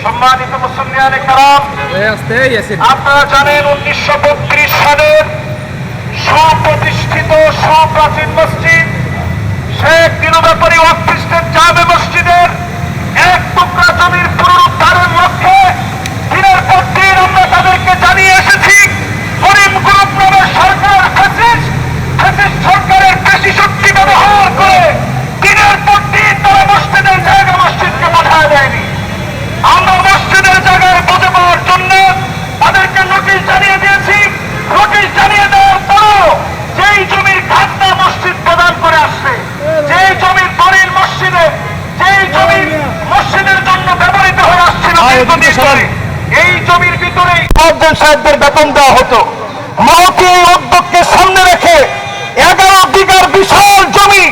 সম্মানিত মুসল্লিয়ানে কেরাম, আপনারা জানেন 1932 সালের সুপ্রতিষ্ঠিত সুপ্রাচীন মসজিদ শেখ দিলুব্যাপারী ওয়াকফ স্টেট জামে মসজিদের এক টুকরা জমির পুনরুদ্ধারের লক্ষ্যে দিনের পর দিন আমরা তাদেরকে জানিয়ে এসেছি। করিম গ্রুপ নামের সরকার ফ্যাসিস্ট সরকারের পেশি শক্তি ব্যবহার করে দিনের পর দিন তারা মসজিদের জায়গা মসজিদকে বাধা দেয়নি। আমরা মসজিদের জায়গায় বুঝে পাওয়ার জন্য তাদেরকে নোটিশ জানিয়ে দিয়েছি। নোটিশ জানিয়ে দেওয়ার পরও যেই জমির খাজনা মসজিদ প্রদান করে আসছে, যেই জমির দলিল মসজিদে, যেই জমি মসজিদের জন্য ব্যবহৃত হয়ে আসছিল দীর্ঘদিন ধরে, এই জমির ভিতরেই সাহেবদের বেতন দেওয়া হতো। মহতি এই উদ্যোগকে সামনে রেখে 11 বিঘার বিশাল জমি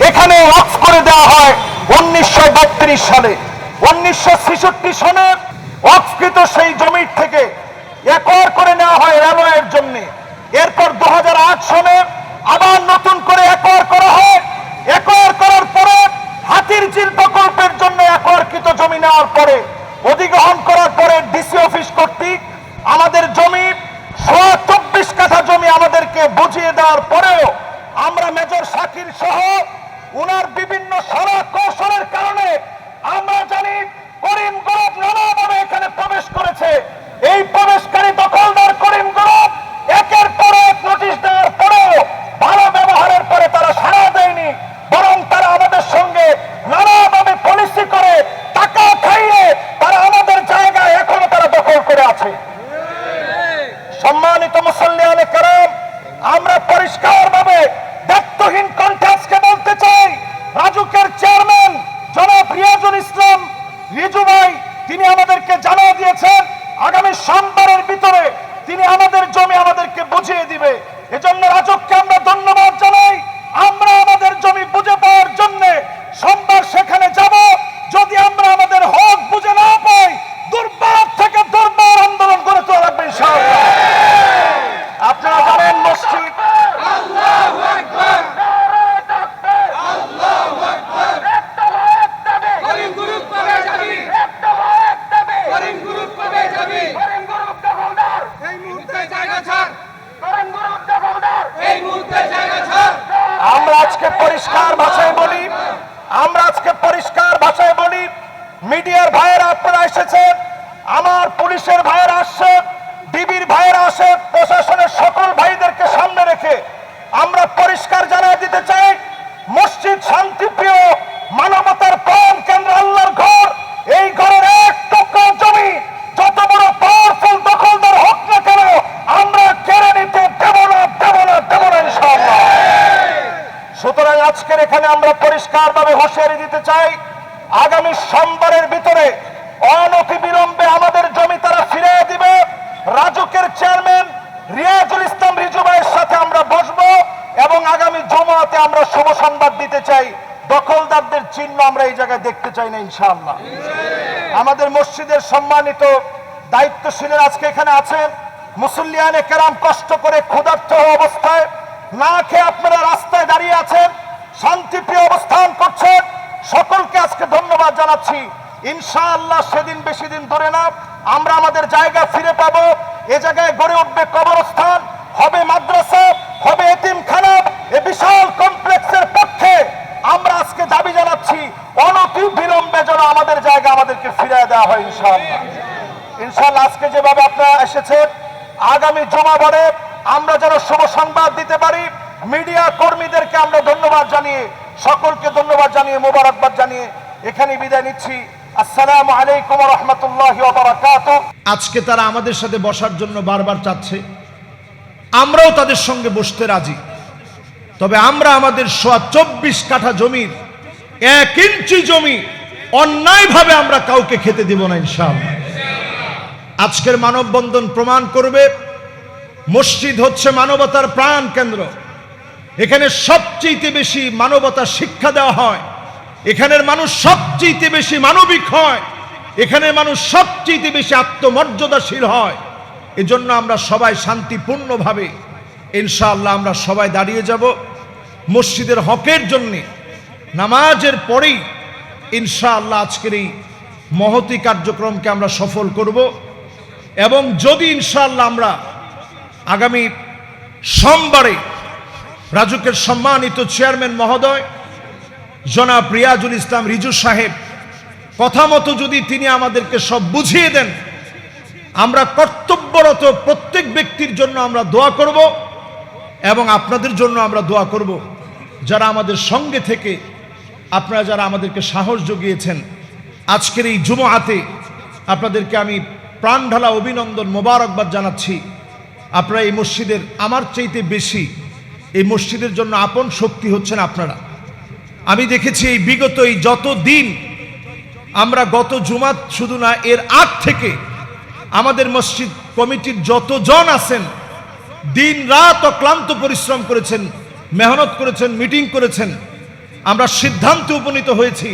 এখানে ওয়াকফ করে দেওয়া হয় 1932 সালে। 1966 সনে ওয়াকফকৃত সেই জমির থেকে একর করে নেওয়া হয় রেলওয়ের জন্য। এরপর 2008 সনে আবার নতুন করে একর করা হয়। একর করার পরে হাতিরঝিল প্রকল্পের জন্য একরকৃত জমি নেওয়ার পরে অধিগ্রহণ করার পরে ডিসি অফিস কর্তৃক আমাদের জমি 24 কাঠা জমি আমাদেরকে বুঝিয়ে দেওয়ার পরেও আমরা মেজর শাকির সহ উনার বিভিন্ন সারা কৌশলের কারণে আমরা জানি করিম গ্রুপ নানাভাবে এখানে প্রবেশ করেছে। এই প্রবেশকারী দখলদার করিম গ্রুপ একের পর এক নোটিশ দেওয়ার পরেও ভালো ব্যবহারের পরে তারা সাড়া দেয়নি, বরং তারা আমাদের সঙ্গে নানাভাবে পলিসি করে টাকা খাইয়ে তারা আমাদের জায়গায় এখনো তারা দখল করে আছে। সম্মানিত মুসল্লিয়ানে কেরাম, আমরা পরিষ্কারভাবে দায়িত্বহীন কণ্ঠে আজকে বলতে চাই, রাজুকের চেয়ারম্যান জনাব রিয়াজুল ইসলাম রিজু ভাই তিনি আমাদেরকে জানিয়ে দিয়েছেন আগামী সোমবারের ভিতরে তিনি আমাদের জমি আমাদেরকে বুঝিয়ে দিবে। এজন্য রাজুককে আমরা ধন্যবাদ জানাই। আমরা আমাদের জমি বুঝে পাওয়ার জন্য সোমবার সেখানে যাব। যদি আমরা আমাদের হক বুঝে না পাই, দুর্বার থেকে দুর্বার আন্দোলন করে চলা লাগবে ইনশাআল্লাহ। আপনারা জানেন মসজিদ আমরা আজকে পরিষ্কার ভাষায় বলি, মিডিয়ার ভাইয়েরা আপনারা এসেছেন, আমার পুলিশের ভাইয়েরা আসছে, ডিবির ভাইয়েরা আসে, প্রশাসনের সকল ভাইদেরকে সামনে রেখে আমরা পরিষ্কার জানিয়ে দিতে চাই, মসজিদ শান্তিপ্রিয় মানবতার প্রাণ কেন্দ্র, আল্লাহর ঘর। এই ঘরের এক টুকরা জমি যত বড় পাওয়ারফুল দখলদার হোক না কেন আমরা কেড়ে নিতে দেব না ইনশাআল্লাহ। সুতরাং আজকের এখানে আমরা পরিষ্কারভাবে হুঁশিয়ারি দিতে চাই, আগামী সোমবারের ভিতরে অনতিবিলম্বে আমাদের জমি তারা ফিরিয়ে দিবে। রাজুকের চেয়ারম্যান রিয়াজুল ইসলাম রিজু ভাইয়ের সাথে আমরা বসবো এবং আগামী জুমাতে আমরা শুভ সংবাদ দিতে চাই। দখলদারদের চিহ্ন আমরা এই জায়গায় দেখতে চাই না ইনশাআল্লাহ। আমাদের মসজিদের সম্মানিত দায়িত্বশীলের আজকে এখানে আছেন, মুসল্লিয়ানে কেরাম কষ্ট করে ক্ষুধার্ত অবস্থায় না খেয়ে আপনারা রাস্তায় দাঁড়িয়ে আছেন, শান্তিপ্রিয় অবস্থান করছেন, সকলকে আজকে ধন্যবাদ জানাচ্ছি। ইনশাআল্লাহ সেদিন বেশি দিন ধরে না, আমরা আমাদের জায়গা ফিরে পাবো। এ জায়গায় গড়ে উঠবে কবরস্থান, হবে মাদ্রাসা, হবে এতিমখানা। এ বিশাল কমপ্লেক্সের পক্ষে আমরা আজকে দাবি জানাচ্ছি, অনতি বিলম্বে যেন আমাদের জায়গা আমাদেরকে ফিরিয়ে দেওয়া হয় ইনশাআল্লাহ। আজকে যেভাবে আপনারা এসেছেন, আগামী জুমাবারে আমরা যেন শুভ সংবাদ দিতে পারি। মিডিয়া কর্মীদেরকে আমরা ধন্যবাদ জানিয়ে, সকলকে ধন্যবাদ জানিয়ে, মোবারকবাদ জানিয়ে এখানে বিদায় নিচ্ছি। আসসালামু আলাইকুম ওয়া রাহমাতুল্লাহি ওয়া বারাকাতুহু। আজকে তারা আমাদের সাথে বসার জন্য বারবার চাচ্ছে, আমরাও তাদের সঙ্গে বসতে রাজি। তবে আমরা আমাদের 24 কাঠা জমির 1 ইঞ্চি জমি অন্যায়ভাবে আমরা কাউকে খেতে দিব না ইনশাআল্লাহ। আজকের মানববন্ধন প্রমাণ করবে, মসজিদ হচ্ছে মানবতার প্রাণ কেন্দ্র। এখানে সবচেয়ে বেশি মানবতার শিক্ষা দেওয়া হয়, এখানের মানুষ সবচেয়ে বেশি মানবিক হয়, এখানে মানুষ সবচেয়ে বেশি আত্মমর্যাদাশীল হয়। এজন্য আমরা সবাই শান্তিপূর্ণভাবে ইনশাআল্লাহ আমরা সবাই দাঁড়িয়ে যাব মসজিদের হকের জন্য। নামাজের পরেই ইনশাআল্লাহ আজকের এই মহতি কার্যক্রমকে আমরা সফল করব। এবং যদি ইনশাআল্লাহ আমরা আগামী সোমবারে রাজুকের সম্মানিত চেয়ারম্যান মহোদয় জনাব রিয়াজুল ইসলাম রিজু সাহেব কথা মতো যদি তিনি আমাদেরকে সব বুঝিয়ে দেন, আমরা কর্তব্যরত প্রত্যেক ব্যক্তির জন্য আমরা দোয়া করব এবং আপনাদের জন্য আমরা দোয়া করব, যারা আমাদের সঙ্গে থেকে আপনারা যারা আমাদেরকে সাহস জুগিয়েছেন। আজকের এই জুমআতে আপনাদেরকে আমি প্রাণ ঢালা অভিনন্দন মোবারকবাদ জানাচ্ছি। আপনারা এই মসজিদের আমার চাইতে বেশি এই মসজিদের জন্য আপন শক্তি হচ্ছেন আপনারা। আমি দেখেছি এই বিগত এই যত দিন আমরা গত জুমাত শুধু না, এর আগ থেকে আমাদের মসজিদ কমিটির যতজন আছেন দিন রাত অক্লান্ত পরিশ্রম করেছেন, মেহনত করেছেন, মিটিং করেছেন। আমরা সিদ্ধান্তে উপনীত হয়েছি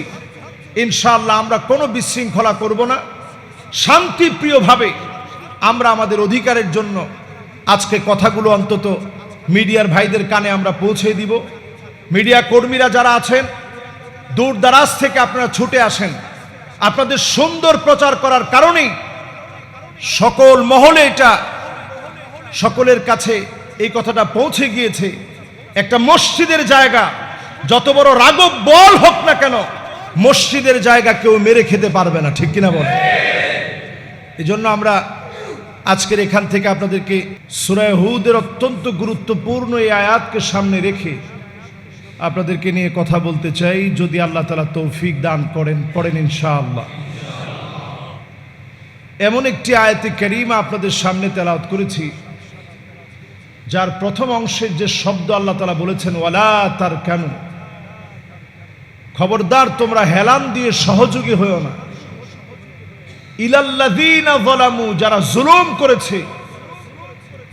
ইনশাআল্লাহ আমরা কোনো বিশৃঙ্খলা করব না, শান্তিপ্রিয়ভাবে আমরা আমাদের অধিকারের জন্য আজকে কথাগুলো অন্তত মিডিয়ার ভাইদের কানে আমরা পৌঁছে দিব। মিডিয়া কর্মীরা যারা আছেন দূর দারাজ থেকে আপনারা ছুটে আসেন, আপনাদের সুন্দর প্রচার করার কারণেই সকল মহলে এটা সকলের কাছে এই কথাটা পৌঁছে গিয়েছে। একটা মসজিদের জায়গা যত বড় রাগব বল হোক না কেন, মসজিদের জায়গা কেউ মেরে খেতে পারবে না, ঠিক কিনা বলেন? এই জন্য আমরা আজকের এখান থেকে আপনাদেরকে সূরা হুদের অত্যন্ত গুরুত্বপূর্ণ এই আয়াতকে সামনে রেখে আপনাদেরকে নিয়ে কথা বলতে চাই। যদি আল্লাহ তাআলা তৌফিক দান করেন, পড়েন ইনশাআল্লাহ। এমন একটি আয়াতে কারীমা আপনাদের সামনে তেলাওয়াত করেছি যার প্রথম অংশের যে শব্দ আল্লাহ তাআলা বলেছেন ওয়ালা তারকানু, খবরদার তোমরা হেলান দিয়ে সহযোগী হয়েও না, ইলাল্লাযীনা যালামু, যারা জুলুম করেছে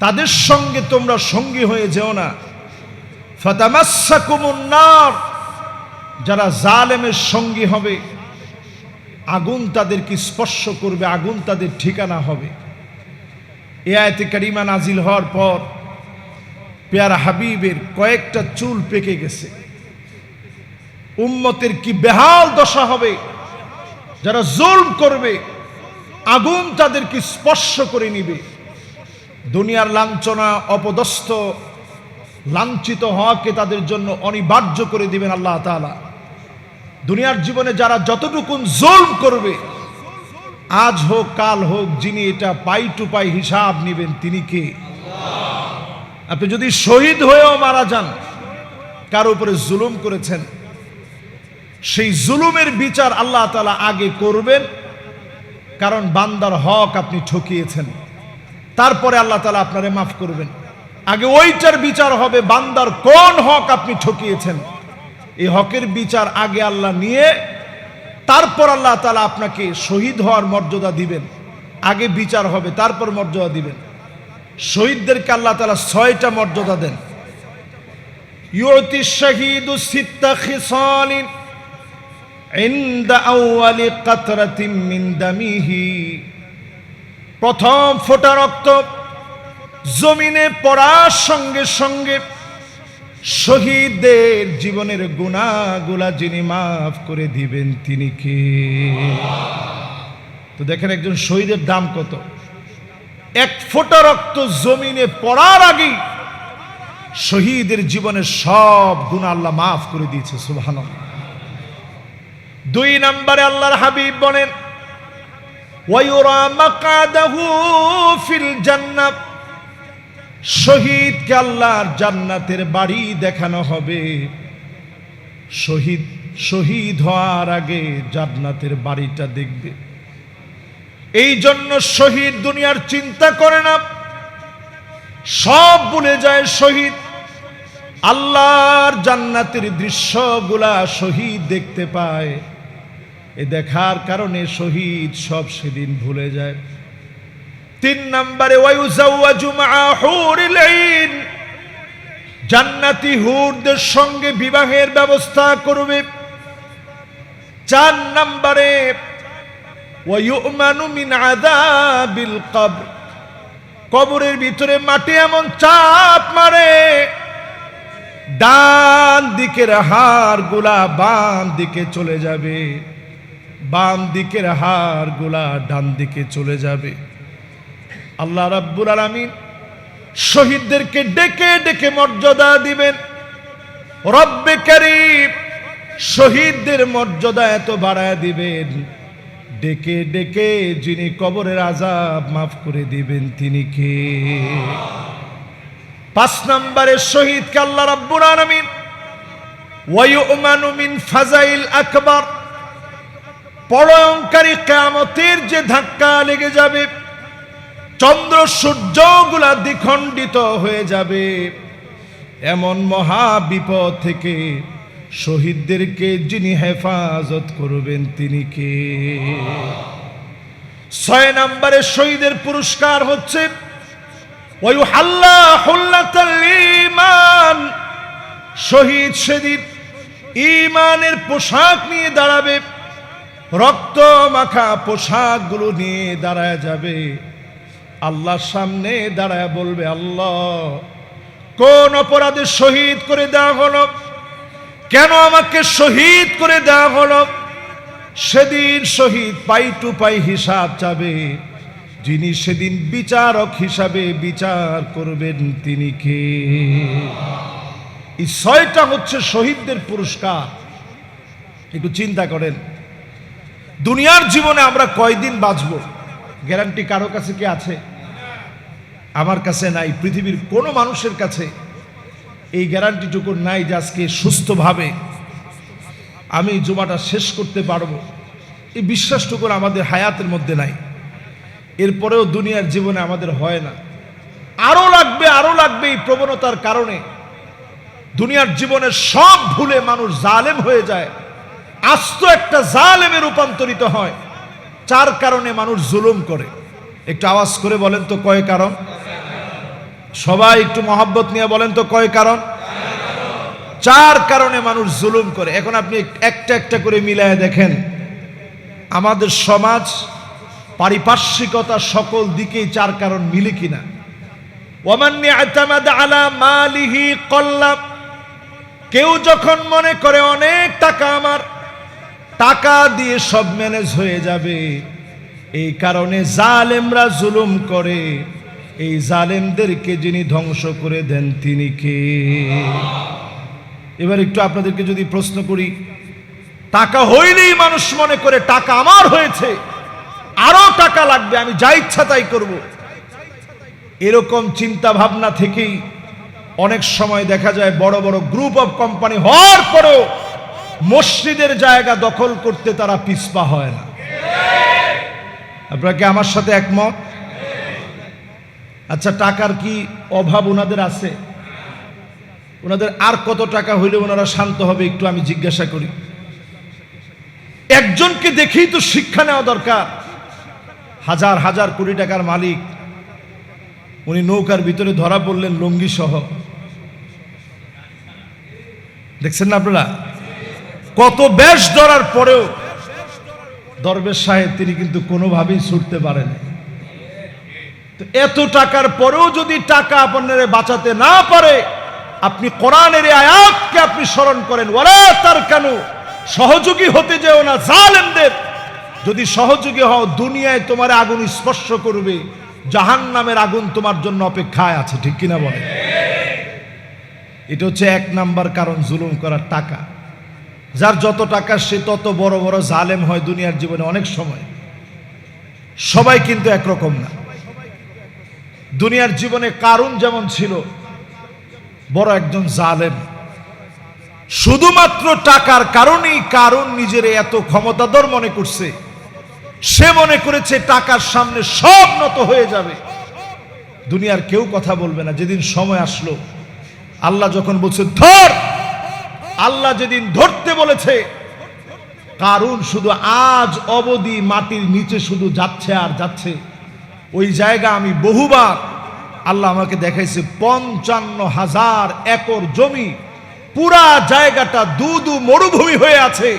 তাদের সঙ্গে তোমরা সঙ্গী হয়ে যেও না, ফাতামাসসাকুমুন নার, যারা জালেমের সঙ্গী হবে আগুন তাদেরকে স্পর্শ করবে, আগুন তাদের ঠিকানা হবে। এই আয়াতে কারিমা নাজিল হওয়ার পর পেয়ারা হাবিবের কয়েকটা চুল পেকে গেছে। উম্মতের কি বেহাল দশা হবে, যারা জুলম করবে আগুন তাদেরকে স্পর্শ করে নিবে। দুনিয়ার লাঞ্ছনা, অপদস্থ, লাঞ্ছিত হওয়াকে তাদের জন্য অনিবার্য করে দিবেন আল্লাহ তাআলা। দুনিয়ার জীবনে যারা যতটুকুন জুলম করবে, আজ হোক কাল হোক, যিনি এটা পাই টু পাই হিসাব নেবেন তিনি কে? আপনি যদি শহীদ হয়েও মারা যান, কার উপরে জুলুম করেছেন, সেই জুলুমের বিচার আল্লাহ তাআলা আগে করবেন, কারণ বান্দার হক আপনি ঠকিয়েছেন। তারপরে আল্লাহ তাআলা আপনারে মাফ করবেন। আগে ওইটার বিচার হবে বান্দার কোন হক আপনি ঠকিয়েছেন, এই হকের বিচার আগে আল্লাহ নিয়ে তারপর আল্লাহ তাআলা আপনাকে শহীদ হওয়ার মর্যাদা দিবেন। আগে বিচার হবে তারপর মর্যাদা দিবেন। শহীদদেরকে আল্লাহ তাআলা 6টা মর্যাদা দেন। ইউতিশ শাহীদু সিত্তা খিসালিন ইনদা আউয়ালি কাতরাতিন মিন দামিহি, প্রথম ফোঁটা রক্ত জমিনে পড়ার সঙ্গে সঙ্গে শহীদদের জীবনের গুনাহগুলা যিনি মাফ করে দিবেন তিনি কে? তো দেখেন একজন শহীদের দাম কত। এক ফোঁটা রক্ত জমিনে পড়ার আগেই শহীদের জীবনের সব গুনাহ আল্লাহ মাফ করে দিয়েছে, সুবহানাল্লাহ। 2 নম্বরে আল্লাহর হাবিব বলেন ওয়ায়ুরা মাকাদাহু ফিল জান্নাহ, শহীদকে আল্লাহর জান্নাতের বাড়ি দেখানো হবে। শহীদ হওয়ার আগে জান্নাতের বাড়িটা দেখবে। এই জন্য শহীদ দুনিয়ার চিন্তা করে না, সব ভুলে যায় শহীদ। আল্লাহর জান্নাতের দৃশ্যগুলা শহীদ দেখতে পায়, এ দেখার কারণে শহীদ সব সেদিন ভুলে যায়। 3 নম্বরে ওয়ায়ুজাওয়াজু মাআ হুরিল আইন, জান্নাতি হুরদের সঙ্গে বিবাহের ব্যবস্থা করবে। 4 নম্বরে ওয়ায়ুমানু মিন আযাবিল কবর, কবরের ভিতরে মাটি এমন চাপ মারে ডান দিকের হাড়গুলা বাম দিকে চলে যাবে, বাম দিকের হাড়গুলা ডান দিকে চলে যাবে। আল্লাহ রাব্বুল আলামিন শহীদদেরকে ডেকে ডেকে মর্যাদা দিবেন। রব্বে কারীম শহীদদের মর্যাদা এত বাড়ায় দিবেন, ডেকে ডেকে যিনি কবরের আযাব মাফ করে দিবেন তিনি কে? 5 নম্বরে শহীদকে আল্লাহ রাব্বুল আলামিন ওয়ায়ুমানু মিন ফাজাইল আকবার, পরঙ্কারী কিয়ামতের যে ধাক্কা লেগে যাবে, চন্দ্র সূর্যগুলা দ্বিখণ্ডিত হয়ে যাবে, এমন মহা বিপদ থেকে শহীদদেরকে যিনি হেফাজত করবেন তিনি কে? 6 নম্বরে শহীদের পুরস্কার হচ্ছে ওয়ায়ুহাল্লা হুল্লাতাল ঈমান, শহীদ সেদিন ঈমানের পোশাক নিয়ে দাঁড়াবে, রক্ত মাখা পোশাকগুলো নিয়ে দাঁড়ায় যাবে, আল্লাহর সামনে দাঁড়ায় বলবে, আল্লাহ কোন অপরাধে শহীদ করে দেওয়া হলো, কেন আমাকে শহীদ করে দেওয়া হলো? সেদিন শহীদ পাই টু পাই হিসাব চাবে, যিনি সেদিন বিচারক হিসাবে বিচার করবেন তিনি কে? এই 6টা হচ্ছে শহীদদের পুরস্কার। একটু চিন্তা করেন, দুনিয়ার জীবনে আমরা কয়দিন বাঁচবো গ্যারান্টি কারো কাছে কি আছে? আমার কাছে নাই, পৃথিবীর কোনো মানুষের কাছে এই গ্যারান্টিটুকু নাই যে আজকে সুস্থভাবে আমি জুমাটা শেষ করতে পারবো। এই বিশ্বাসটুকু আমাদের হায়াতের মধ্যে নাই। এরপরেও দুনিয়ার জীবনে আমাদের হয় না, আরো লাগবে। এই প্রবণতার কারণে দুনিয়ার জীবনের সব ভুলে মানুষ জালেম হয়ে যায়, আস্ত একটা জালেমে রূপান্তরিত হয়। 4 কারণে মানুষ জুলুম করে। একটু আওয়াজ করে বলেন তো কয় কারণ? সবাই একটু মহব্বত নিয়ে বলেন তো কয় কারণ? 4 কারণে মানুষ জুলুম করে। এখন আপনি একটা একটা করে মিলায় দেখেন, আমাদের সমাজ পারিপার্শ্বিকতা সকল দিকেই 4 কারণ মিলে কিনা। ওয়ামান ইয়াতামাদ আলা মালিহি কল্লা, কেউ যখন মনে করে অনেক টাকা আমার, টাকা দিয়ে সব ম্যানেজ হয়ে যাবে, এই কারণে জালেমরা জুলুম করে। এই জালেমদেরকে যিনি ধ্বংস করে দেন তিনি কে? এবার একটু আপনাদেরকে যদি প্রশ্ন করি, টাকা হইলেই মানুষ মনে করে টাকা আমার হয়েছে, আরো টাকা লাগবে, আমি যা ইচ্ছা তাই করব। এরকম চিন্তা ভাবনা থেকেই অনেক সময় দেখা যায় বড় বড় গ্রুপ অফ কোম্পানি হওয়ার পরেও মসজিদের জায়গা দখল করতে তারা পিছপা হয় না। আপনারা কি আমার সাথে একমত? আচ্ছা, টাকার কি অভাব ওনাদের আছে? ওনাদের আর কত টাকা হইলে ওনারা শান্ত হবে একটু আমি জিজ্ঞাসা করি। একজনকে দেখেই তো শিক্ষা নেওয়া দরকার। হাজার হাজার কোটি টাকার মালিক, উনি নৌকার ভিতরে ধরা পড়লেন লুঙ্গি সহ। দেখছেন না আপনারা? কত বেশ ধরার পরেও দরবেশ সাহেব তিনি কিন্তু কোনোভাবেই ছুটতে পারেন। তো এত টাকার পরেও যদি টাকা আপনারে বাঁচাতে না পারে, আপনি কোরআনের আয়াতকে আপনি স্মরণ করেন, ওয়ালা তারকানু, সহযোগী হতে যেও না জালেমদের। যদি সহযোগী হও, দুনিয়ায় তোমার আগুন স্পর্শ করবে, জাহান্নামের আগুন তোমার জন্য অপেক্ষায় আছে। ঠিক কিনা বলে? এটা হচ্ছে 1 নাম্বার কারণ জুলুম করার, টাকা। যার যত টাকা সে তত বড় বড় জালেম হয় দুনিয়ার জীবনে। অনেক সময় সবাই কিন্তু একরকম না। দুনিয়ার জীবনে কারুন যেমন ছিল বড় একজন জালেম, শুধুমাত্র টাকার কারণেই কারুন নিজের এত ক্ষমতাধর মনে করছে। সে মনে করেছে টাকার সামনে সব নত হয়ে যাবে, দুনিয়ার কেউ কথা বলবে না। যেদিন সময় আসলো, আল্লাহ যখন বলছে ধর, আল্লাহ যেদিন ধরতে বলেছে, কারুন শুধু আজ অবধি মাটির নিচে শুধু যাচ্ছে আর যাচ্ছে। ওই জায়গা আমি বহুবার আল্লাহ আমাকে দেখাইছে, 55,000 একর জমি, পুরা জায়গাটা দুদু মরুভূমি হয়ে আছে।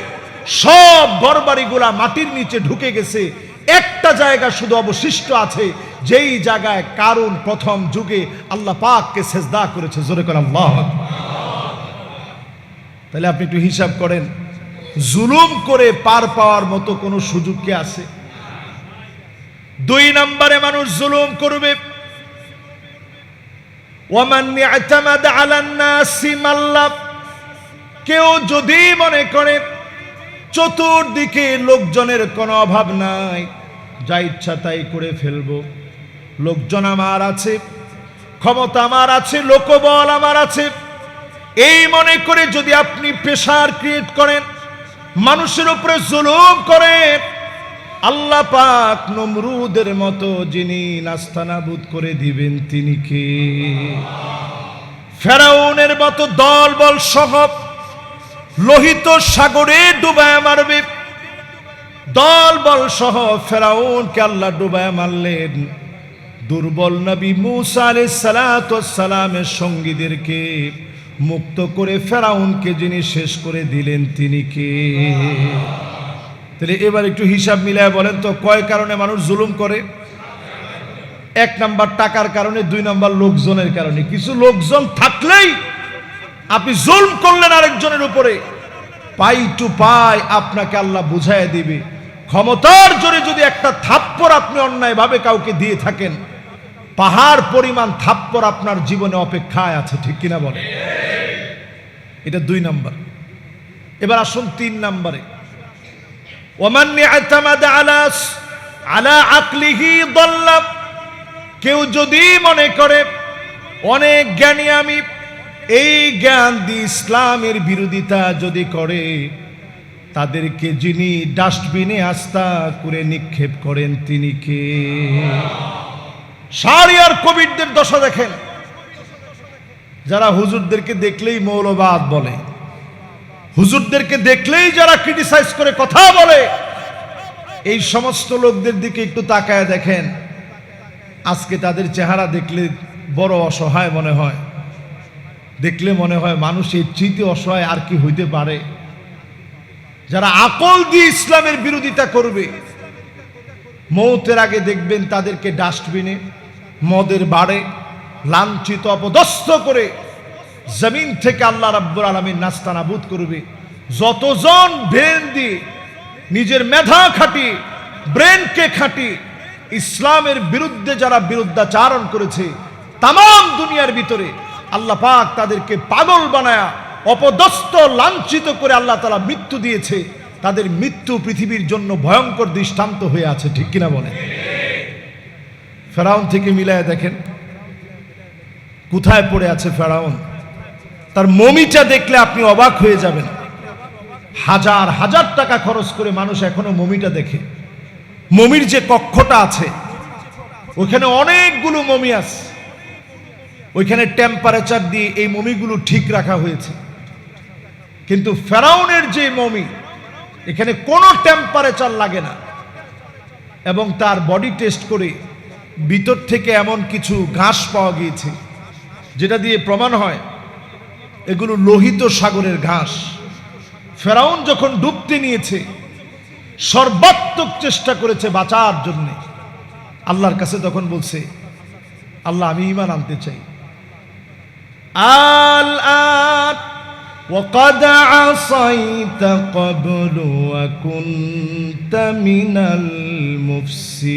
সব ঘরবাড়িগুলা মাটির নিচে ঢুকে গেছে, একটা জায়গা শুধু অবশিষ্ট আছে, যেই জায়গায় কারুন প্রথম যুগে আল্লাহ পাককে সেজদা করেছে। জোরে করে আল্লাহু আকবার। তাহলে আপনি একটু হিসাব করেন, জুলুম করে পার পাওয়ার মতো কোনো সুযোগ কি আছে? 2 নম্বরে মানুষ জুলুম করবে। ওয়ামান ইয়াতামাদ আলান নাসি মাল্লাহ, কেউ যদি মনে করে চতুর্দিকে লোকজনের কোনো অভাব নাই, যা ইচ্ছা তাই করে ফেলবো, লোকজন আমার আছে, ক্ষমতা আমার আছে, লোকবল আমার আছে, এই মনে করে যদি আপনি প্রেসার ক্রিয়েট করেন, মানুষের উপরে জুলুম করেন, আল্লাহ পাক নমরুদের মতো যিনি নাস্তানাবুদ করে দিবেন তিনি কে? ফেরাউনের মতো দল বল সহ লোহিত সাগরে ডুবায় মারবে। দল বল সহ ফেরাউনকে আল্লাহ ডুবায় মারলেন। দুর্বল নবী মুসা আলাইহিস সালাতু ওয়াস সালামের সঙ্গীদেরকে মুক্ত করে ফেরাউনকে যিনি শেষ করে দিলেন তিনি কে? তাহলে এবার একটু হিসাব মিলায় বলেন তো, কয় কারণে মানুষ জুলুম করে? 1 নাম্বার টাকার কারণে, 2 নাম্বার লোকজনের কারণে। কিছু লোকজন থাকলেই আপনি জুলম করলেন আরেকজনের উপরে, পাই টু পাই আপনাকে আল্লাহ বুঝাইয়া দিবে। ক্ষমতার জোরে যদি একটা থাপ্পড় আপনি অন্যায়ভাবে কাউকে দিয়ে থাকেন, পাহাড় পরিমাণ থাপ্পড় আপনার জীবনে অপেক্ষায় আছে, ঠিক কিনা বলে? এটা 2 নাম্বার। এবার আসুন 3 নাম্বারে। ওয়ামান ইয়াতামাদ আলা আকলিহি দাল্লা, কেউ যদি মনে করে অনেক জ্ঞানী আমি, এই জ্ঞান দিয়ে ইসলামের বিরোধিতা যদি করে, তাদেরকে যিনি ডাস্টবিনে আস্থা করে নিক্ষেপ করেন তিনি কে? শারিয়ার কবিরদের দশা দেখেন, যারা হুজুরদেরকে দেখলেই মৌলবাদ বলে, হুজুরদেরকে দেখলেই যারা ক্রিটিসাইজ করে কথা বলে, এই সমস্ত লোকদের দিকে একটু তাকায় দেখেন, আজকে তাদের চেহারা দেখলে বড় অসহায় মনে হয়। দেখলে মনে হয় মানুষ এর চেয়ে অসহায় আর কি হইতে পারে? যারা আকল দিয়ে ইসলামের বিরোধিতা করবে, মৌতের আগে দেখবেন তাদেরকে ডাস্টবিনে, মদের বাড়ে লাঞ্ছিত অপদস্থ করে জমিন থেকে আল্লাহ রাব্বুল আলামিন নাস্তানাবুদ করবে। যতজন ব্রেন দিয়ে নিজের মেধা খাটিয়ে, ব্রেনকে খাটিয়ে ইসলামের বিরুদ্ধে যারা বিরুদ্ধাচারণ করেছে, তাম দুনিয়ার ভিতরে আল্লাহ পাক তাদেরকে পাগল বানায়া অপদস্থ লাঞ্ছিত করে আল্লাহ তাআলা মৃত্যু দিয়েছে। তাদের মৃত্যু পৃথিবীর জন্য ভয়ঙ্কর দৃষ্টান্ত হয়ে আছে, ঠিক কিনা বলে? ফেরাউন থেকে মিলায় দেখেন কোথায় পড়ে আছে ফেরাউন। তার মমিটা দেখলে আপনি অবাক হয়ে যাবেন। হাজার হাজার টাকা খরচ করে মানুষ এখনো মমিটা দেখে। মমির যে কক্ষটা আছে ওইখানে অনেকগুলো মমি আছে, ওইখানে টেম্পারেচার দিয়ে এই মমিগুলো ঠিক রাখা হয়েছে। কিন্তু ফেরাউনের যে মমি, এখানে কোনো টেম্পারেচার লাগে না, এবং তার বডি টেস্ট করে ভিতর থেকে এমন কিছু ঘাস পাওয়া গিয়েছে যেটা দিয়ে প্রমাণ হয় এগুলো লোহিত সাগরের ঘাস। ফেরাউন যখন ডুবতে নিয়েছে, সর্বাত্মক চেষ্টা করেছে বাঁচার জন্য, আল্লাহর কাছে তখন বলছে, আল্লাহ আমি ঈমান আনতে চাই। আল-আন وقد عصيت قبل وكنت من المفسدين।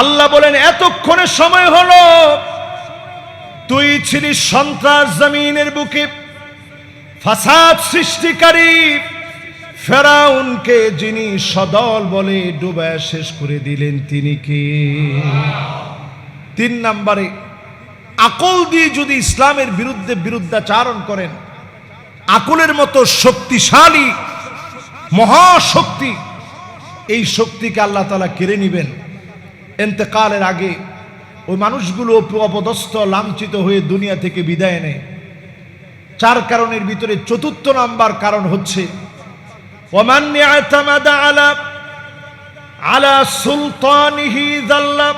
আল্লাহ বলেন এতক্ষণে সময় হলো, তুই ছিলি সন্ত্রাস জমিনের বুকে, ফাসাদ সৃষ্টিকারী ফেরাউনকে যিনি সদল বলে ডুবায় শেষ করে দিলেন তিনি কে? 3 নম্বরে, আকল দিয়ে যদি ইসলামের বিরুদ্ধে বিরুদ্ধাচারণ করেন, আকলের মতো শক্তিশালী মহাশক্তি, এই শক্তিকে আল্লাহ তাআলা কেড়ে নেবেন। ইন্তেকালের আগে ওই মানুষগুলো অপদস্থ লাঞ্ছিত হয়ে দুনিয়া থেকে বিদায় নেয়। 4 কারণের ভিতরে 4র্থ নাম্বার কারণ হচ্ছে ওয়ামান ইয়াতামাদা আলা সুলতানিহি যাল্লা,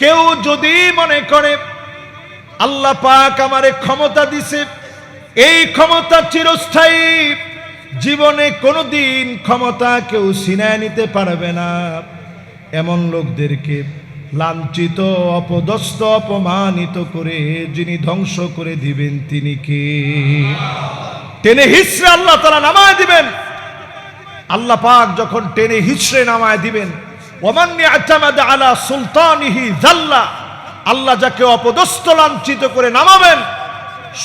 কেউ যদি মনে করে আল্লাহ পাক আমারে ক্ষমতা দিছে, এই ক্ষমতা চিরস্থায়ী, জীবনে কোনোদিন ক্ষমতা কেউ ছিনায় নিতে পারবে না, এমন লোকদেরকে লাঞ্ছিত অপদস্থ অপমানিত করে যিনি ধ্বংস করে দিবেন তিনি কে? টেনে হিচড়ে আল্লাহ তাআলা নামায় দিবেন। আল্লাহ পাক যখন টেনে হিচড়ে নামায় দিবেন, ওমান ইয়াতামাদা আলা সুলতানিহি জাল্লা, আল্লাহ যাকে অপদস্থ লাঞ্ছিত করে নামাবেন,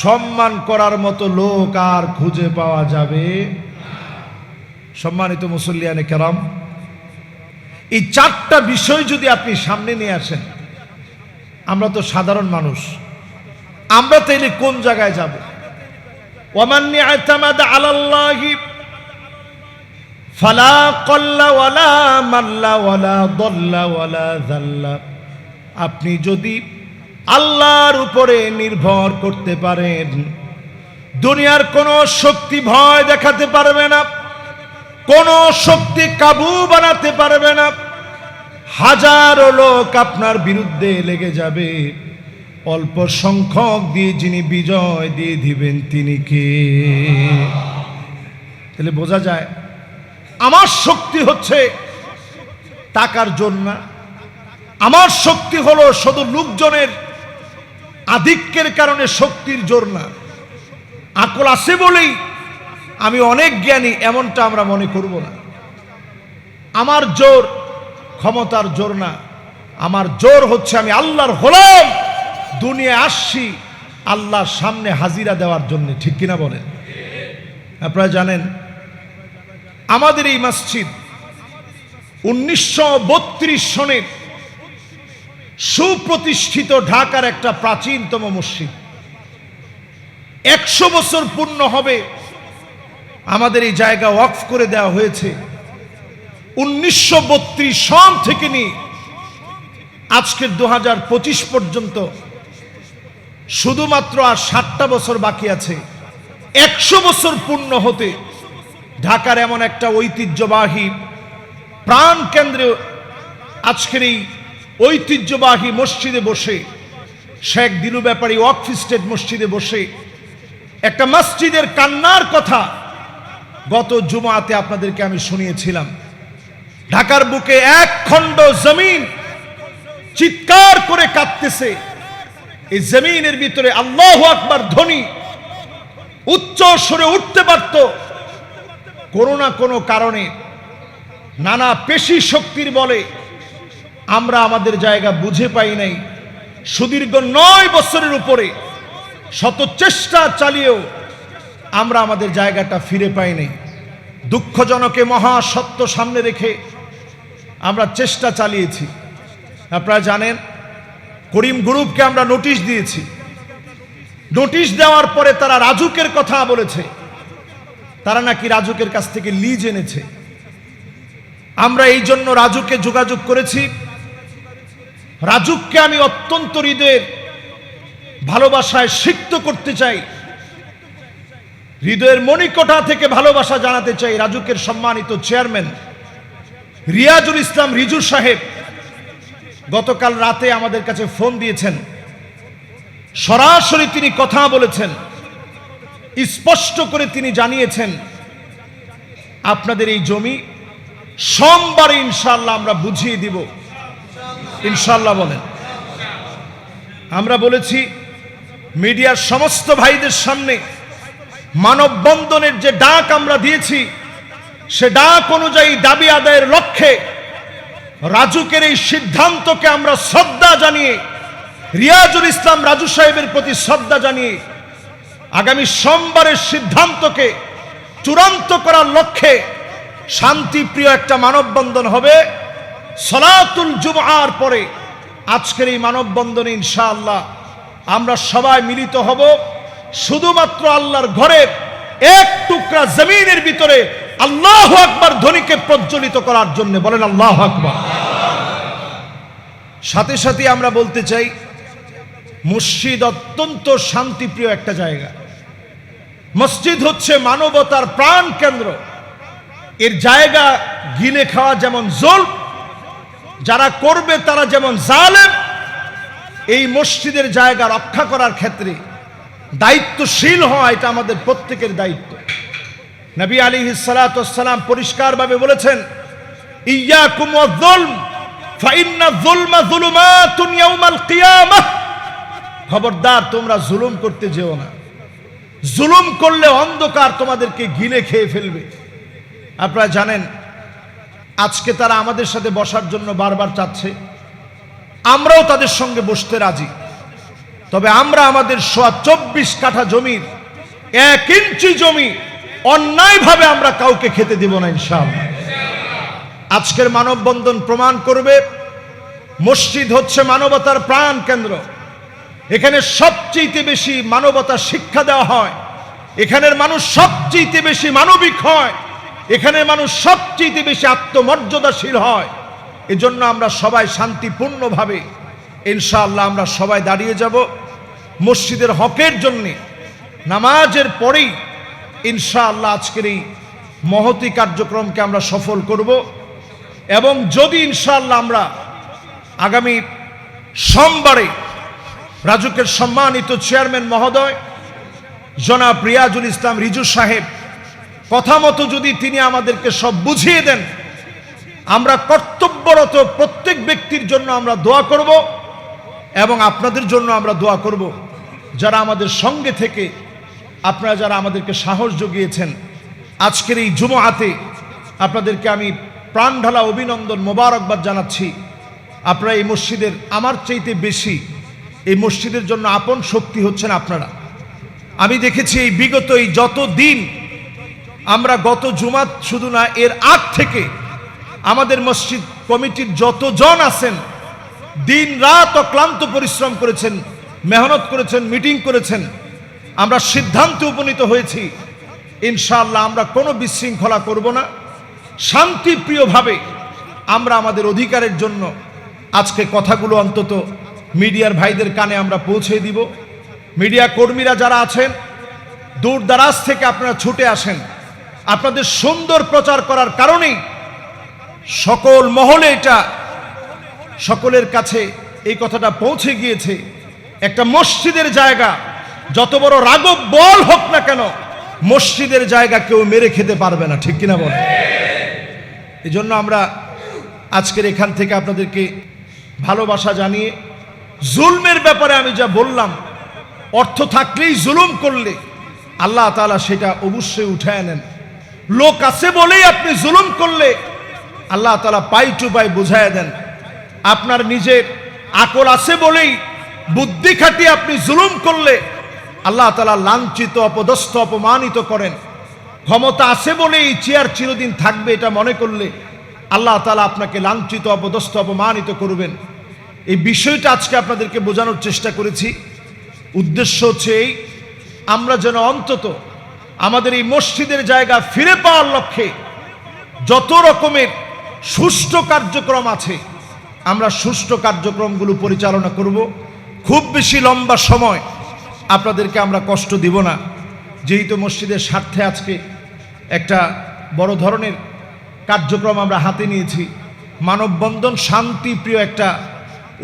সম্মান করার মতো লোক আর খুঁজে পাওয়া যাবে। সম্মানিত মুসল্লিয়ানে কেরাম, এই চারটা বিষয় যদি আপনি সামনে নিয়ে আসেন, আমরা তো সাধারণ মানুষ, আমরা তাইলে কোন জায়গায় যাব? ওয়ামান ইয়াতামাদা আলাল্লাহি ফালা কল্লা ওয়ালা মাল্লা ওয়ালা দল্লা ওয়ালা যাল্লা। আপনি যদি আল্লাহর উপরে নির্ভর করতে পারেন, দুনিয়ার কোনো শক্তি ভয় দেখাতে পারবে না, কোনো শক্তি কাবু বানাতে পারবে না। হাজারো লোক আপনার বিরুদ্ধে লেগে যাবে, অল্প সংখ্যক দিয়ে যিনি বিজয় দিয়ে দিবেন তিনি কে? তাহলে বোঝা যায় আমার শক্তি হচ্ছে টাকার জোর না, আমার শক্তি হলো শুধু লোকজনের আধিক্যের কারণে শক্তির জোর না। আকল আছে বলেই আমি অনেক জ্ঞানী এমনটা আমরা মনে করব না। আমার জোর ক্ষমতার জোর না, আমার জোর হচ্ছে আমি আল্লাহর গোলাম, দুনিয়ায় আসছি আল্লাহর সামনে হাজিরা দেওয়ার জন্য। ঠিক কিনা বলেন? আপনারা জানেন আমাদের এই মসজিদ 1932 সনের সুপ্রতিষ্ঠিত ঢাকার একটা প্রাচীনতম মসজিদ। 100 বছর পূর্ণ হবে আমাদের এই জায়গা ওয়াকফ করে দেওয়া হয়েছে। 1932 সন থেকে নিয়ে আজকের 2025 পর্যন্ত শুধুমাত্র আর 7টা বছর বাকি আছে 100 বছর পূর্ণ হতে। ঢাকার এমন একটা ঐতিহ্যবাহী প্রাণ কেন্দ্রে আজকের এই ঐতিহ্যবাহী মসজিদে বসে, শেখ দিলু ব্যাপারী ওয়াকফ স্টেট মসজিদে বসে একটা মসজিদের কান্নার কথা গত জুমাতে আপনাদেরকে আমি শুনিয়েছিলাম। ঢাকার বুকে এক খণ্ড জমিন চিৎকার করে কাঁদতেছে। এই জমিনের ভিতরে আল্লাহু আকবার ধ্বনি উচ্চ স্বরে উঠতে পারত, কোনো না কোনো কারণে নানা পেশি শক্তির বলে আমরা আমাদের জায়গা বুঝে পাই নাই। সুদীর্ঘ 9 বছরের উপরে শত চেষ্টা চালিয়েও আমরা আমাদের জায়গাটা ফিরে পাই নাই। দুঃখজনকে মহা সত্য সামনে রেখে আমরা চেষ্টা চালিয়েছি। আপনারা জানেন করিম গ্রুপকে আমরা নোটিশ দিয়েছি। নোটিশ দেওয়ার পরে তারা রাজুকের কথা বলেছে, তারা নাকি রাজুকের কাছ থেকে লিজ এনেছে। আমরা এই জন্য রাজুকে যোগাযোগ করেছি। রাজুককে আমি অত্যন্ত হৃদয়ের ভালোবাসায় সিক্ত করতে চাই, হৃদয়ের মণিকোঠা থেকে ভালোবাসা জানাতে চাই। রাজুকের সম্মানিত চেয়ারম্যান রিয়াজুল ইসলাম রিজু সাহেব গতকাল রাতে আমাদের কাছে ফোন দিয়েছেন, সরাসরি তিনি কথা বলেছেন, স্পষ্ট করে তিনি জানিয়েছেন আপনাদের এই জমি সোমবারে ইনশাআল্লাহ আমরা বুঝিয়ে দিব। ইনশাআল্লাহ বলেন। আমরা বলেছি মিডিয়ার সমস্ত ভাইদের সামনে মানববন্ধনের যে ডাক আমরা দিয়েছি, সে ডাক অনুযায়ী দাবি আদায়ের লক্ষ্যে রাজুকের এই সিদ্ধান্তকে আমরা শ্রদ্ধা জানিয়ে, রিয়াজুল ইসলাম রাজু সাহেবের প্রতি শ্রদ্ধা জানিয়ে আগামী সোমবারের সিদ্ধান্তকে চূড়ান্ত করার লক্ষ্যে শান্তিপ্রিয় একটা মানববন্ধন হবে। সালাতুল জুমআর পরে আজকের এই মানববন্ধনে ইনশাআল্লাহ আমরা সবাই মিলিত হব শুধুমাত্র আল্লাহর ঘরের এক টুকরা জমিনের ভিতরে আল্লাহু আকবার ধ্বনিকে প্রজ্বলিত করার জন্য। বলেন আল্লাহু আকবার। সাথে সাথে আমরা বলতে চাই মসজিদ অত্যন্ত শান্তিপ্রিয় একটা জায়গা। মসজিদ হচ্ছে মানবতার প্রাণ কেন্দ্র। এর জায়গা গিলে খাওয়া যেমন জুলম, যারা করবে তারা যেমন জালেম। এই মসজিদের জায়গা রক্ষা করার ক্ষেত্রে দায়িত্বশীল হওয়া এটা আমাদের প্রত্যেকের দায়িত্ব। নবী আলাইহিস সালাতু ওয়াস সালাম পরিষ্কারভাবে বলেছেন, ইয়াকুম ওয়াজ-যুলম ফাইন্না যুলমা যুলুমাতুন ইয়াউমাল কিয়ামাহ। খবরদার তোমরা জুলুম করতে যেও না। জুলুম করলে অন্ধকার তোমাদেরকে গিলে খেয়ে ফেলবে। আপনারা জানেন আজকে তারা আমাদের সাথে বসার জন্য বারবার চাচ্ছে, আমরাও তাদের সঙ্গে বসতে রাজি। তবে আমরা আমাদের 24 কাঠা জমির 1 ইঞ্চি জমি অন্যায়ভাবে আমরা কাউকে খেতে দিব না ইনশাআল্লাহ। আজকের মানববন্ধন প্রমাণ করবে মসজিদ হচ্ছে মানবতার প্রাণ কেন্দ্র। এখানে সবচেয়ে বেশি মানবতা শিক্ষা দেওয়া হয়, এখানের মানুষ সবচেয়ে বেশি মানবিক হয়, এখানের মানুষ সবচেয়ে বেশি আত্মমর্যাদাশীল হয়। এজন্য আমরা সবাই শান্তিপূর্ণভাবে ইনশাআল্লাহ আমরা সবাই দাঁড়িয়ে যাব মসজিদের হকের জন্য। নামাজের পরেই ইনশাআল্লাহ আজকের এই মহতি কার্যক্রমকে আমরা সফল করব। এবং যদি ইনশাআল্লাহ আমরা আগামী সোমবারে রাজুকের সম্মানিত চেয়ারম্যান মহোদয় জনাব রিয়াজুল ইসলাম রিজু সাহেব কথা মতো যদি তিনি আমাদেরকে সব বুঝিয়ে দেন, আমরা কর্তব্যরত প্রত্যেক ব্যক্তির জন্য আমরা দোয়া করব এবং আপনাদের জন্য আমরা দোয়া করব। যারা আমাদের সঙ্গে থেকে আপনারা যারা আমাদেরকে সাহস জুগিয়েছেন, আজকের এই জুমআতে আপনাদেরকে আমি প্রাণ ঢালা অভিনন্দন মোবারকবাদ জানাচ্ছি। আপনারা এই মসজিদের আমার চাইতে বেশি এই মসজিদের জন্য আপন শক্তি হচ্ছেন আপনারা। আমি দেখেছি এই বিগত এই যত দিন আমরা গত জুমাত শুধু না, এর আগ থেকে আমাদের মসজিদ কমিটির যতজন আছেন দিন রাত অক্লান্ত পরিশ্রম করেছেন, মেহনত করেছেন, মিটিং করেছেন। আমরা সিদ্ধান্তে উপনীত হয়েছি ইনশাআল্লাহ আমরা কোনো বিশৃঙ্খলা করব না, শান্তিপ্রিয়ভাবে আমরা আমাদের অধিকারের জন্য আজকে কথাগুলো অন্তত মিডিয়ার ভাইদের কানে আমরা পৌঁছে দিব। মিডিয়া কর্মীরা যারা আছেন দূর দারাজ থেকে আপনারা ছুটে আসেন, আপনাদের সুন্দর প্রচার করার কারণেই সকল মহলে এটা সকলের কাছে এই কথাটা পৌঁছে গিয়েছে। একটা মসজিদের জায়গা যত বড় রাগব বল হোক না কেন, মসজিদের জায়গা কেউ মেরে খেতে পারবে না, ঠিক কিনা বলেন? এই জন্য আমরা আজকের এখান থেকে আপনাদেরকে ভালোবাসা জানিয়ে, জুলমের ব্যাপারে আমি যা বললাম, অর্থ থাকলেই জুলুম করলে আল্লাহ তাআলা সেটা অবশ্যই উঠায় নেন। লোক আছে বলেই আপনি জুলুম করলে আল্লাহ তাআলা পাই টু পাই বুঝায় দেন। আপনার নিজের আকল আছে বলেই বুদ্ধি খাটিয়ে আপনি জুলুম করলে আল্লাহ তাআলা লাঞ্ছিত, অপদস্থ, অপমানিত করেন। ক্ষমতা আছে বলেই চেয়ার চিরদিন থাকবে এটা মনে করলে আল্লাহ তাআলা আপনাকে লাঞ্ছিত, অপদস্থ, অপমানিত করবেন। এই বিষয়টা আজকে আপনাদেরকে বোঝানোর চেষ্টা করেছি। উদ্দেশ্য হচ্ছে এই, আমরা যেন অন্তত আমাদের এই মসজিদের জায়গা ফিরে পাওয়ার লক্ষ্যে যত রকমের সুষ্ঠু কার্যক্রম আছে আমরা সুষ্ঠু কার্যক্রমগুলো পরিচালনা করব। খুব বেশি লম্বা সময় আপনাদেরকে আমরা কষ্ট দিব না, যেহেতু মসজিদের স্বার্থে আজকে একটা বড় ধরনের কার্যক্রম আমরা হাতে নিয়েছি। মানববন্ধন শান্তিপ্রিয় একটা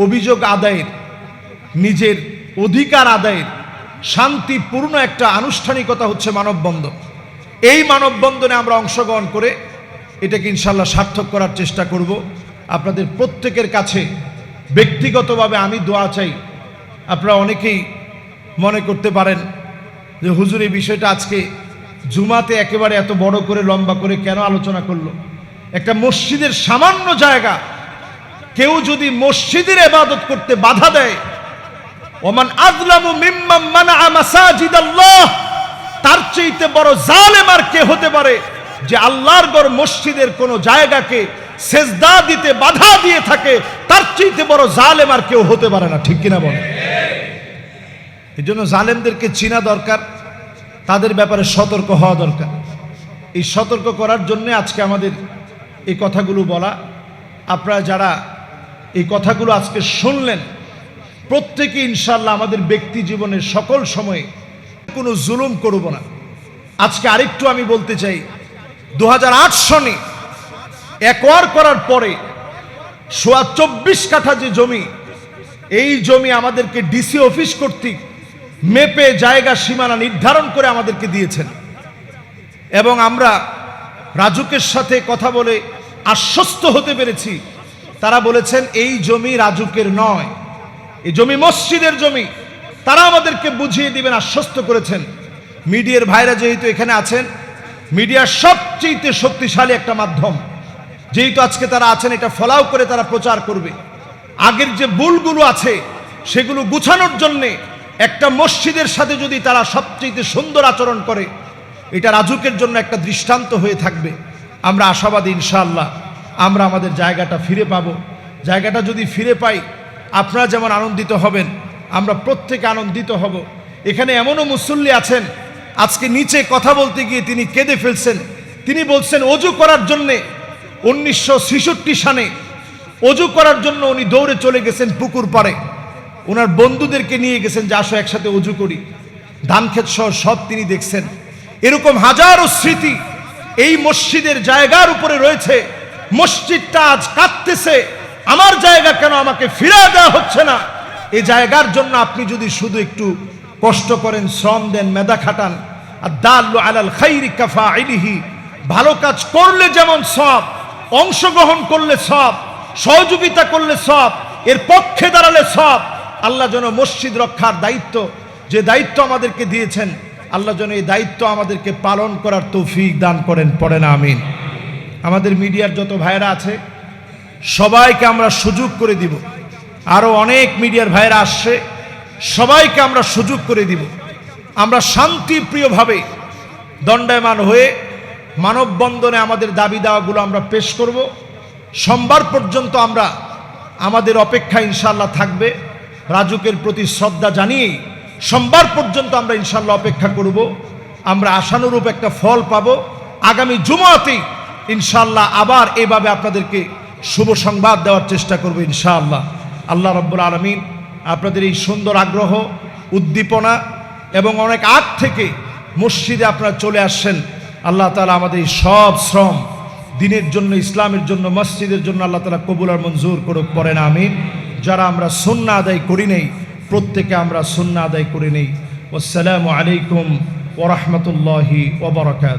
অভিযোগ আদায়ের, নিজের অধিকার আদায়ের শান্তিপূর্ণ একটা আনুষ্ঠানিকতা হচ্ছে মানববন্ধন। এই মানববন্ধনে আমরা অংশগ্রহণ করে এটাকে ইনশাল্লাহ সার্থক করার চেষ্টা করব। আপনাদের প্রত্যেকের কাছে ব্যক্তিগতভাবে আমি দোয়া চাই। আপনারা অনেকেই মনে করতে পারেন যে হুজুর এই বিষয়টা আজকে জুমাতে একেবারে এত বড় করে লম্বা করে কেন আলোচনা করলো। একটা মসজিদের সামান্য জায়গা কেউ যদি মসজিদের ইবাদত করতে বাধা দেয়, ওমান আযলামু মিম্মান মানাআ মাসাজিদাল্লাহ, তার চাইতে বড় জালেম আর কে হতে পারে যে আল্লাহর ঘর মসজিদের কোন জায়গাকে সেজদা দিতে বাধা দিয়ে থাকে, তার চাইতে বড় জালেম আর কেউ হতে পারে না, ঠিক কিনা বলেন? এই জন্য জালেমদেরকে চিনা দরকার, তাদের ব্যাপারে সতর্ক হওয়া দরকার। এই সতর্ক করার জন্য আজকে আমাদের এই কথাগুলো বলা। আপনারা যারা এই কথাগুলো আজকে শুনলেন প্রত্যেকে ইনশাআল্লাহ আমাদের ব্যক্তি জীবনের সকল সময়ে কোনো জুলুম করব না। আজকে আরেকটু আমি বলতে চাই, 2008 সনে একোয়ার করার পরে 24 কাঠা যে জমি, এই জমি আমাদেরকে ডিসি অফিস কর্তৃক মেপে জায়গা সীমানা নির্ধারণ করে আমাদেরকে দিয়েছেন এবং আমরা রাজুকের সাথে কথা বলে আশ্বস্ত হতে পেরেছি। তারা বলেছেন এই জমি রাজুকের নয়, এই জমি মসজিদের জমি। তারা আমাদেরকে বুঝিয়ে দিবেন আশ্বস্ত করেছেন। মিডিয়ার ভাইরা যেহেতু এখানে আছেন, মিডিয়ার সবচেয়ে শক্তিশালী একটা মাধ্যম, যেহেতু আজকে তারা আছেন, এটা ফলাও করে তারা প্রচার করবে। আগের যে ভুলগুলো আছে সেগুলো গুছানোর জন্যে একটা মসজিদের সাথে যদি তারা সবচেয়ে সুন্দর আচরণ করে, এটা রাজুকের জন্য একটা দৃষ্টান্ত হয়ে থাকবে। আমরা আশাবাদী ইনশাআল্লাহ আমরা আমাদের জায়গাটা ফিরে পাব। জায়গাটা যদি ফিরে পাই, আপনারা যেমন আনন্দিত হবেন, আমরা প্রত্যেকে আনন্দিত হব। এখানে এমনও মুসল্লি আছেন, আজকে নিচে কথা বলতে গিয়ে তিনি কেঁদে ফেলছেন। তিনি বলছেন অজু করার জন্যে 1966 সালে অজু করার জন্য উনি দৌড়ে চলে গেছেন পুকুর পাড়ে, ওনার বন্ধুদেরকে নিয়ে গেছেন যে আসো একসাথে অজু করি। ধানক্ষেত সহ সব তিনি দেখছেন। এরকম হাজারো স্মৃতি এই মসজিদের জায়গার উপরে রয়েছে। মসজিদটা আজ কাঁদতেছে, আমার জায়গা কেন আমাকে ফিরিয়ে দেওয়া হচ্ছে না। এই জায়গার জন্য আপনি যদি শুধু একটু কষ্ট করেন, শ্রম দেন, মেধা খাটান, আর দাল্লু আলাল খাইরি কাফাইলিহি, ভালো কাজ করলে যেমন সব, অংশগ্রহণ করলে সব, সহযোগিতা করলে সব, এর পক্ষে দাঁড়ালে সব। আল্লাহ যেন মসজিদ রক্ষার দায়িত্ব, যে দায়িত্ব আমাদেরকে দিয়েছেন, আল্লাহ যেন এই দায়িত্ব আমাদেরকে পালন করার তৌফিক দান করেন। পড়েন আমিন। আমাদের মিডিয়ার যত ভাইরা আছে সবাইকে আমরা সুযোগ করে দিব। আরও অনেক মিডিয়ার ভাইরা আসছে, সবাইকে আমরা সুযোগ করে দিব। আমরা শান্তিপ্রিয়ভাবে দণ্ডায়মান হয়ে মানববন্ধনে আমাদের দাবি দাওয়াগুলো আমরা পেশ করব। সোমবার পর্যন্ত আমরা আমাদের অপেক্ষা ইনশাআল্লাহ থাকবে। রাজুকের প্রতি শ্রদ্ধা জানিয়েই সোমবার পর্যন্ত আমরা ইনশাআল্লাহ অপেক্ষা করব। আমরা আশানুরূপ একটা ফল পাব। আগামী জুমাতেই ইনশাআল্লাহ আবার এভাবে আপনাদেরকে শুভ সংবাদ দেওয়ার চেষ্টা করব ইনশাআল্লাহ। আল্লাহ রাব্বুল আলামিন আপনাদের এই সুন্দর আগ্রহ, উদ্দীপনা এবং অনেক আগ থেকে মসজিদে আপনারা চলে আসছেন, আল্লাহ তাআলা আমাদের এই সব শ্রম দিনের জন্য, ইসলামের জন্য, মসজিদের জন্য আল্লাহ তাআলা কবুল আর মঞ্জুর করুক। পড়েন আমিন। যারা আমরা সুন্নাহ আদায় করি নেই, প্রত্যেকে আমরা সুন্নাহ আদায় করে নেই। আসসালামু আলাইকুম ওয়া রাহমাতুল্লাহি ওয়া বারাকাতুহু।